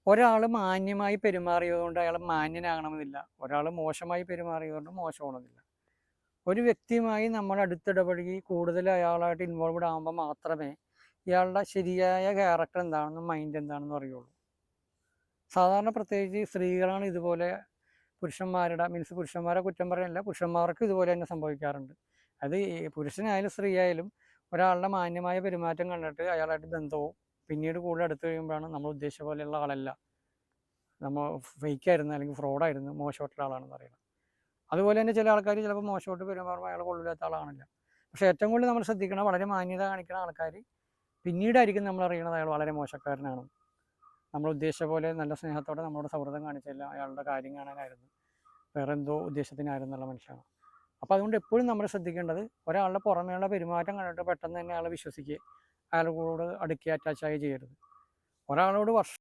ഒരാൾ മാന്യമായി പെരുമാറിയതുകൊണ്ട് അയാൾ മാന്യനാകണമെന്നില്ല. ഒരാൾ മോശമായി പെരുമാറിയതുകൊണ്ട് മോശമാകണമെന്നില്ല. ഒരു വ്യക്തിയുമായി നമ്മൾ അടുത്തിടപഴകി കൂടുതൽ അയാളായിട്ട് ഇൻവോൾവ്ഡ് ആകുമ്പോൾ മാത്രമേ ഇയാളുടെ ശരിയായ ക്യാരക്ടർ എന്താണെന്നും മൈൻഡ് എന്താണെന്നും അറിയുള്ളൂ. സാധാരണ പ്രത്യേകിച്ച് സ്ത്രീകളാണ് ഇതുപോലെ പുരുഷന്മാരെ കുറ്റം പറയാനില്ല, പുരുഷന്മാർക്ക് ഇതുപോലെ തന്നെ സംഭവിക്കാറുണ്ട്. അത് പുരുഷനായാലും സ്ത്രീ ആയാലും ഒരാളുടെ മാന്യമായ പെരുമാറ്റം കണ്ടിട്ട് അയാളായിട്ട് ബന്ധവും പിന്നീട് കൂടുതൽ അടുത്ത് കഴിയുമ്പോഴാണ് നമ്മൾ ഉദ്ദേശിച്ച പോലെയുള്ള ആളല്ല, നമ്മൾ ഫേക്കായിരുന്നു അല്ലെങ്കിൽ ഫ്രോഡായിരുന്നു, മോശമായിട്ടുള്ള ആളാണെന്ന് അറിയണം. അതുപോലെ തന്നെ ചില ആൾക്കാർ ചിലപ്പോൾ മോശമായിട്ട് പെരുമാറുമ്പോൾ അയാൾ കൊള്ളില്ലാത്ത ആളാണില്ല. പക്ഷേ ഏറ്റവും കൂടുതൽ നമ്മൾ ശ്രദ്ധിക്കണം, വളരെ മാന്യത കാണിക്കുന്ന ആൾക്കാർ പിന്നീടായിരിക്കും നമ്മൾ അറിയണത് അയാൾ വളരെ മോശക്കാരനാണ്. നമ്മൾ ഉദ്ദേശിച്ച പോലെ നല്ല സ്നേഹത്തോടെ നമ്മളോട് സൗഹൃദം കാണിച്ചില്ല, അയാളുടെ കാര്യം കാണാനായിരുന്നു, വേറെ എന്തോ ഉദ്ദേശത്തിനായിരുന്നുള്ള മനുഷ്യനാണ്. അപ്പോൾ അതുകൊണ്ട് എപ്പോഴും നമ്മൾ ശ്രദ്ധിക്കേണ്ടത് ഒരാളുടെ പുറമേയുള്ള പെരുമാറ്റം കണ്ടിട്ട് പെട്ടെന്ന് തന്നെ അയാളെ വിശ്വസിക്കുക, അയാളോട് അടുക്കി അറ്റാച്ചായി ചെയ്യരുത്. ഒരാളോട്